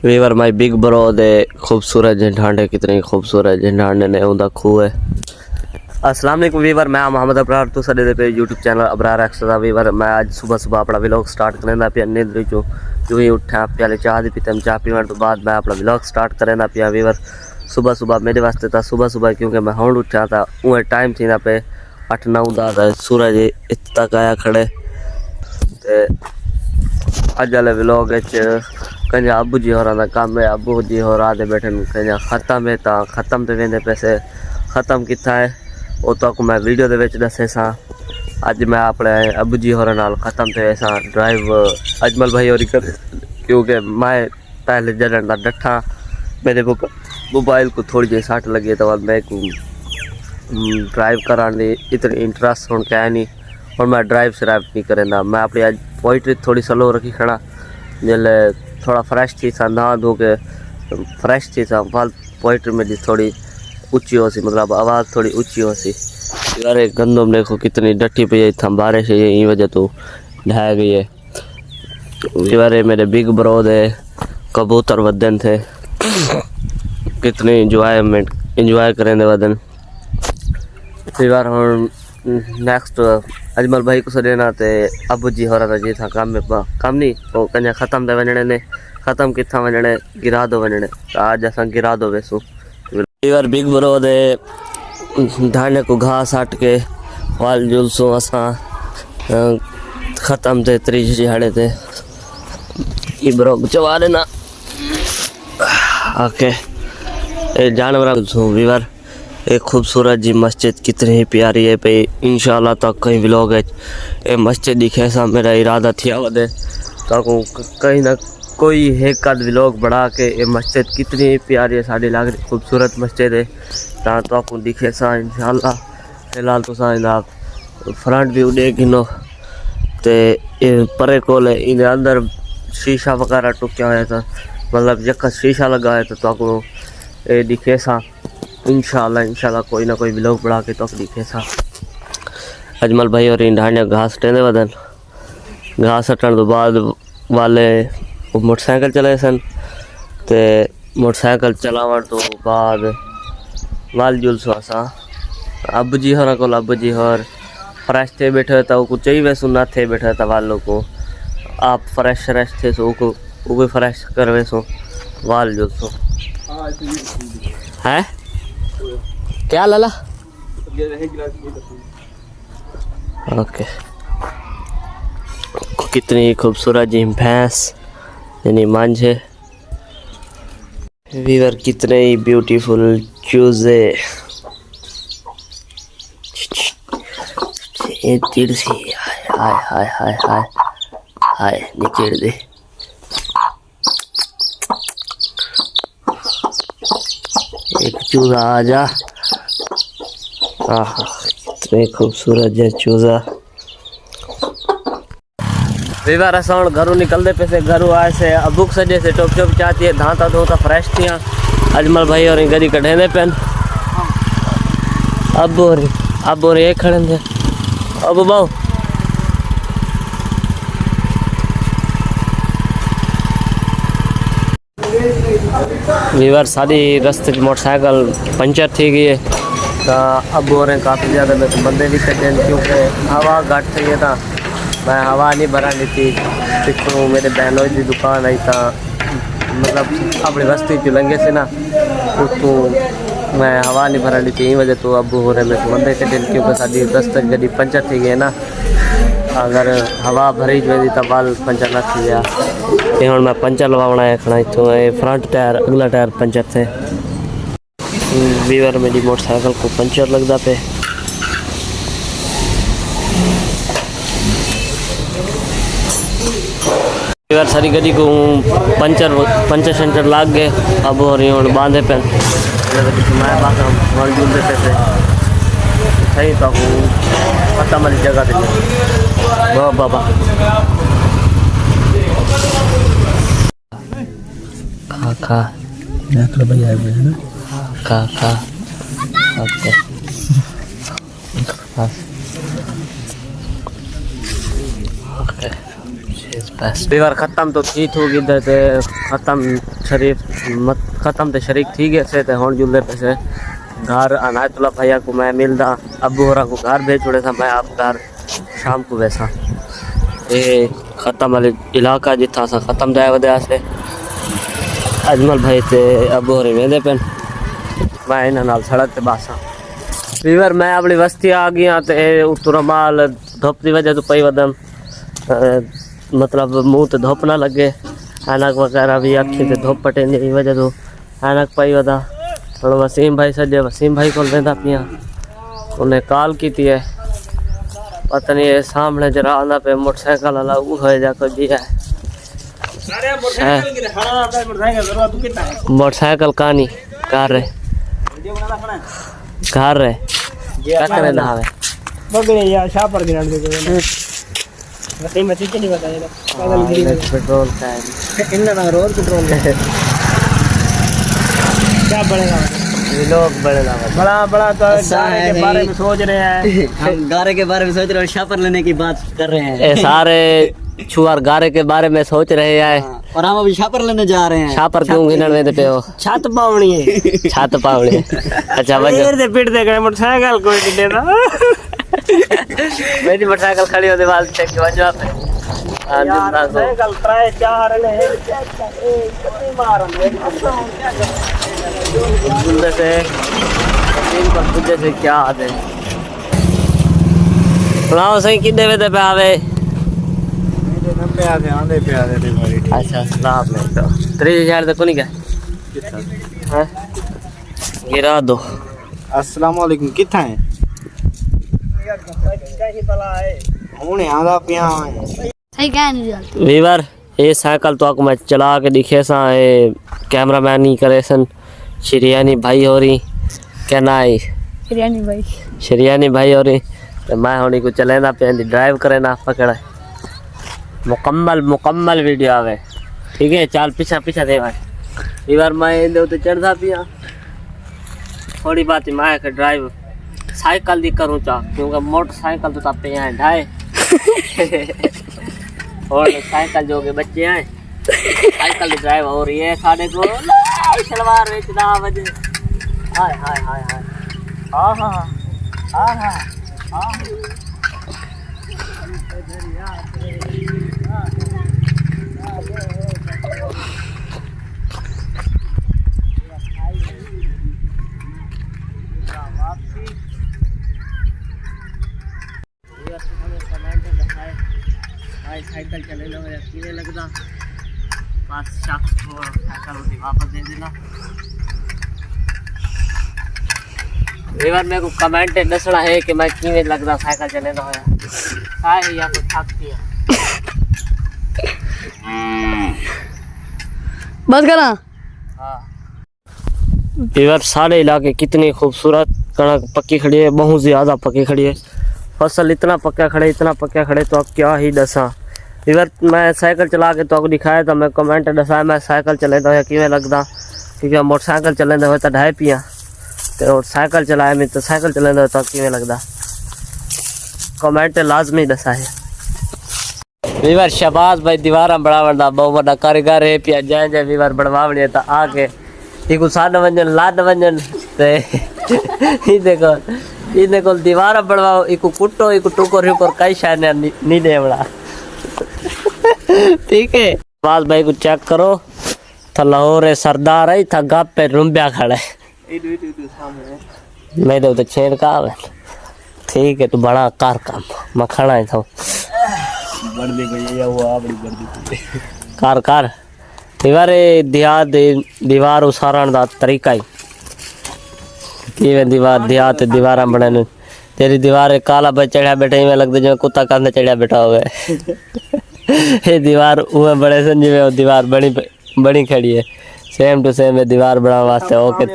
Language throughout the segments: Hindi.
वीवर माई बिग ब्रो दे खूबसूरत झंडाने कितने खूबसूरत झंडाने ने उनका खूह है। अस्सलाम वालेकुम वीवर, मैं मोहम्मद अबरार तो सदे पे YouTube channel Abrar extra weaver. मैं आज सुबह सुबह अपना व्लॉग स्टार्ट करना पिया नींद चो यूँ ही उठा प्याले चाह दी पीते चाह पीने तो बाद मैं अपना व्लॉग स्टार्ट करना पिया वीवर। सुबह सुबह मेरे वास्ते था सुबह सुबह क्योंकि मैं हुण उठा था उहे टाइम थी ना पे 8-9 था सूरज इतना तक आया खड़े ते अज वाले व्लॉग कंजा अबू जी होर का काम है। अबू जी होर आते बैठे कंजा खत्म है तो खत्म तो वेंदे पैसे खत्म कितना है वो तो मैं वीडियो दे विच दसे सा। अज मैं अपने अबू जी होर नाल खत्म थे ऐसा ड्राइव अजमल भाई होरी कर क्योंकि मैं पहले जलन का डठा मेरे मोबाइल को थोड़ी जी सट लगी तो मैं को ड्राइव कराने इतनी इंटरेस्ट होने क्या नहीं और मैं ड्राइव श्राइव नहीं करेंदा। मैं अपनी आज पोइट्री थोड़ी स्लो रखी खड़ा जल्ले थोड़ा फ्रेश थी सा नहा धो के फ्रेश थी सा फल पोइट्री मेरी थोड़ी ऊंची हो सी मतलब आवाज़ थोड़ी ऊंची हो सी। यार एक गंदम देखो कितनी डट्टी पी था बारिश है यही वजह तो ढह गई है। यार मेरे बिग ब्रो दे कबूतर वदन थे कितनी इंजॉय करें दे वदन। यार हम नेक्स्ट अजमल भाई को सदेना ते अबू जी हो रहा जी था काम नहीं वो कन्या ख़त्म दे वजने ने ख़त्म कितना वजने गिरा दो वजने आज असा गिरा दो वैसू। यार बिग ब्रो दे धाने को घास हट के वाल जुलसो असा ख़त्म थे 30 दिहाड़े थे ये ब्रो चवा देना ओके जानवर वीवर। एक खूबसूरत जी मस्जिद कितनी प्यारी है पे इंशाल्लाह तक कहीं व्लॉग है ये मस्जिद दिखे सा मेरा इरादा थिया वदे तो कहीं ना कोई एक आध व्लॉग बढ़ा के ये मस्जिद कितनी प्यारी है साड़ी लाग रही खूबसूरत मस्जिद है तो दिखे सा इंशाल्लाह। फिलहाल तो सा फ्रंट व्यू देख गिनो ते परे कोल इन अंदर शीशा वगैरह टुकया हुआ था मतलब जक शीशा लगा है तो ये दिखे सा इंशाल्लाह कोई ना कोई व्लॉग बढ़ा के तो दिखे सा। अजमल भाई और ढांडे घास टेंदे वदन घास हटन तो बाद वाले मोटरसाइकिल चले सन ते मोटरसाइकिल चलावन तो बाद वाल जुलसो असा अबू जी होर को अबू जी होर फ्रेश थे बैठे था वो चाहिए वैसू ना थे बैठे था वालों को आप फ्रेश थे सो वो फ्रेश कर वैसो वाल जुलसो है क्या लाला ओके। कितनी खूबसूरत जी भैंस यानी मांझ है वीवर कितने ही ब्यूटीफुल चूजे तिरसी हाय हाय हाय हाय हाय निचेड़ दे एक चूजा आजा आह कितने खूबसूरत है चूजा। वीवर असा घरों निकलते पैसे घरों आए से अबुक सजे से टोप चोप चाहती है धाता धोता फ्रेश थी अजमल भाई और गरी कढ़े पेन अब और ये खड़े थे अब बाऊ वीवर सारी रस्ते की मोटरसाइकिल पंचर थी गई है तो अब हो रहे काफ़ी ज़्यादा बंदे भी कटे क्योंकि हवा घट थी है ना मैं हवा नहीं भरा ली थी पिछू मेरे बहनों की दुकान आई था मतलब अपनी बस्ती जो लंघे से ना उसको मैं हवा नहीं भरा ली थी यही वजह तो अब हो रहे मेरे बंदे कटे क्योंकि सारी रस्ते गड्डी पंचर थी गई है ना अगर हवा भरी वेंदी तो बाल पंचर न थी गया ये हम मैं पंचर लवावना है खड़ा तो फ्रंट टायर अगला टायर पंचर थे वीवर मेरी मोटरसाइकिल को पंचर लगता पे वीवर सारी गड्डी को पंचर शंचर लाग गए अब और ये बांधे पे मैं बात जुलते पैसे सही तो पता मेरी जगह दे बाबा खा भैया है ना खा ओके ओके बस बीवर ख़त्म तो थी थू गिद्दे ते ख़त्म शरीफ मत ख़त्म तो शरीक थी गए से हुण जुल्ले पे से घर अनायतुल्ला भैया को मैं मिलदा अबू होरा को घर भेज छोड़े था मैं आप घर शाम को वैसा ये ख़त्म वाले इलाका जिथा सा ख़त्म जाए वजह से अजमल भाई ते अबू होरे वेंदे पे मैं इन्हां नाल सड़क ते बासा वीवर मैं अपनी बस्ती आ गया ते उतरा माल धुप की वजह तो पई वदम मतलब मुँह ते धुप ना लगे ऐनक वगैरह भी अखी ते धुप पटेंदी की वजह तो ऐनक पई वदा हम वसीम भाई सजे वसीम भाई को वेंदा पिया उन्हें कॉल की है पता नहीं ये सामने जरा आंदा पे मोटरसाइकिल वाला वो है जा को जी है मोटरसाइकिल कहानी कार रे क्या करे ना हवे बगड़े यार शाह पर गिरान दे वसीम मची के नहीं बताएगा पैदल गिरी पेट्रोल का है इनना ना रोड पेट्रोल क्या बढ़ेगा ये लोग बड़े ना बड़ा बड़ा तो गारे के बारे में सोच रहे हैं हम गारे के बारे में सोच रहे हैं, शापर लेने की बात कर रहे हैं। ये सारे छुआर गारे के बारे में सोच रहे हैं और हम अभी शापर लेने जा रहे हैं। शापर क्यों गिनन में पे हो छत पावनी है छत पावड़े अच्छा वजह देर से पीट दे गए मोटरसाइकिल कोई नहीं देता मेरी मोटरसाइकिल खड़ी होने वाली थी कि वजह पे यार साइकिल ट्राई चार ले कितनी मार सुनते से तीन पर पूछे से क्या आते सुनाओ सही कितने बजे पे आवे अच्छा सलाम है तो 30,000 तक नहीं क्या हैं गिरा दो अस्सलाम वालेकुम किथा है कहीं भला है हुने आंदा पिया सही कह नहीं जाती वीवर ये साइकिल तो मैं चला के दिखे सा ये कैमरामैन नहीं करे सन श्रियानी भाई हो रही क्या ना आई श्रियानी भाई हो रही तो मैं होनी को चलेना पे ड्राइव करे ना पकड़ा मुकम्मल वीडियो आवे ठीक है चाल पीछा पीछा दे भाई वीवर मैं इंदे उते चढ़दा पिया थोड़ी बात मैं के ड्राइव साइकिल दी करूँ चा क्योंकि मोटरसाइकिल तो तापे यहाँ ढाए और साइकिल जो के बच्चे हैं साइकिल की ड्राइव हो रही है साढ़े को सलवार बेचना बजे हाय हाय हाय हाय हाँ हाँ हाँ हाँ हाँ साइकिल चले लो किने लगता पास शख्स को साइकिल उठी वापस दे देना एक बार मेरे को कमेंट दसना है कि मैं किने लगता साइकिल चले ना होया है या तो थक गया बस करा हाँ इधर सारे इलाके कितनी खूबसूरत कणक पक्की खड़ी है बहुत ज़्यादा पक्की खड़ी है फसल इतना पक्का खड़े तो अब क्या ही दसा इधर मैं साइकिल चला के तो दिखाया था मैं कमेंट दसा मैं साइकिल चले तो किमें लगता क्योंकि मोटरसाइकिल चले हुए तो ढाई पिया तो साइकिल चलाए में तो साइकिल चले तो किमें लगता कमेंट लाजमी दसा है वीवर शहबाज भाई दीवार बड़ा बड़ा बहुत बड़ा कारीगर है पिया जै जै वीवर बनवावणी तो आके इको साध वंजन लाद वंजन ते देखो इने को दीवार बनवाओ इको कुटो इको टुकर हुकर कई शायद नहीं देवड़ा ठीक है बात भाई को चेक करो था लाहौर सरदार है था गप पे रुम्बिया खड़ा है मैं तो छेड़ का आवे ठीक है तो बड़ा कार काम मैं खड़ा है था कार कार दीवार दीवार उसारण दा तरीका ही दीवार देहात दीवार बने तेरी दीवार काला पे चढ़िया बैठे में लगता जो कुत्ता कंधे चढ़िया बैठा हुआ है ये दीवार वो बड़े संजी में दीवार बड़ी खड़ी है सेम टू सेम है दीवार बना वास्ते ओके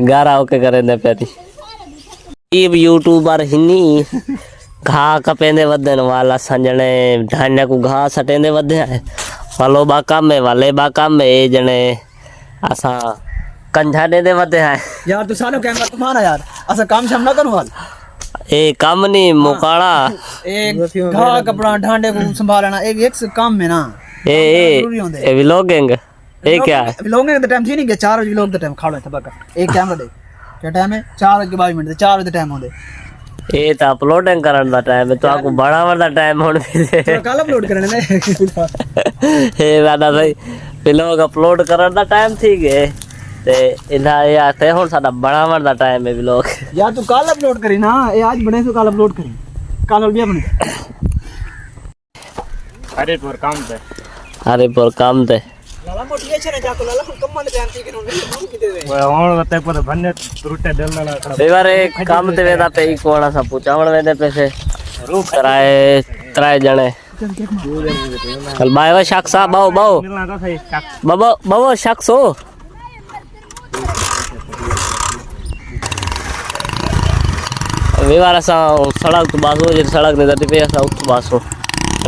गारा ओके करे ने पैरी यूट्यूबर हिनी घा कपेंदे वधन वाला संजने ढाने को घा सटेंदे वधे है वालो बा काम में वाले बा काम में ए जने असा कंझा दे वधे है यार तू सालो कैमरा तुम्हारा यार असा काम शाम ना करूं हाल ए काम नहीं मुकाड़ा एक घा कपड़ा ढांडे को संभालना एक काम में ना ए व्लॉगिंग ए क्या है लोग के टाइम थी नहीं कि 4 बजे लोग का टाइम खाड़ो तबक एक कैमरा दे क्या टाइम है 4 के 22 मिनट 4 बजे टाइम होंदे ए तो अपलोडिंग करन दा टाइम है तो आपको बड़ा बड़ा टाइम होने दे कल अपलोड करने ने ए दादा भाई व्लॉग अपलोड करन दा टाइम थी गए ते इना ये आते हुन साडा बड़ा बड़ा टाइम है व्लॉग या तू कल अपलोड करी ना ये आज बने तो कल अपलोड करी कल भी अपने हरिपुर काम पे लाला मोटी छे जाको लाला कम मन टाइम थी के हम की दे ਹੁਣ ਵਤੇ ਪਰ भन्ने रुटे डलना खड़ा कई बार काम ते वेदा पे ई कोणा सा पूछावण वेदे पैसे रूप कराए त्राय जणे कल बाय शख्स आ बाओ बाओ मिलना तो सही बाबा बाबा शख्स हो विवार सा सड़क तो बासो जे सड़क ने दटी पे सा उठ बासो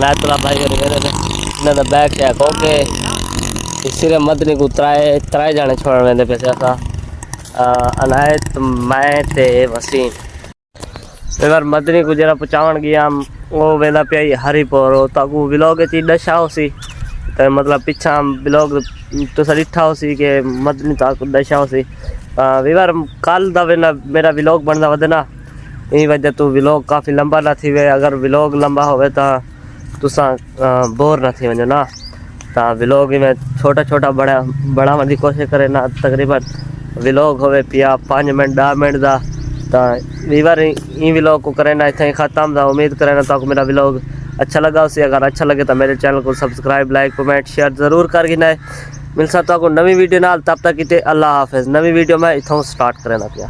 ना तला भाई करे वेदे ना द बैक या कोके सिरे मदनी को त्राय जाने छोड़ वेंदे पैसे सा अनायत मैं ते वसीम कई बार मदनी को जरा पहुंचावण गया वो वेंदा पे हरिपुर ताकू व्लॉग ची दशा होसी तो मतलब पिछा व्लॉग तो सरिठा होसी के मदनी ताकू दशा होसी वीवार कल दा वेना मेरा व्लॉग बनदा वदना ई वजह तो व्लॉग काफी लंबा ना थी वे अगर व्लॉग लंबा होवे ता तुसा बोर ना थी वजो ना ता व्लॉग में छोटा छोटा बड़ा दी कोशिश करे ना तकरीबन व्लॉग होवे पिया 5 मिनट 10 मिनट दा ता वीवर ई व्लॉग को करे ना इथे खत्म दा उम्मीद करे ना तो मेरा व्लॉग अच्छा लगा उसे अगर अच्छा लगे तो मेरे चैनल को सब्सक्राइब लाइक कमेंट शेयर जरूर कर गिना मिल सकता को नवी वीडियो नाल तब तक इते अल्लाह हाफिज नवी वीडियो में इथों स्टार्ट करे ना पिया।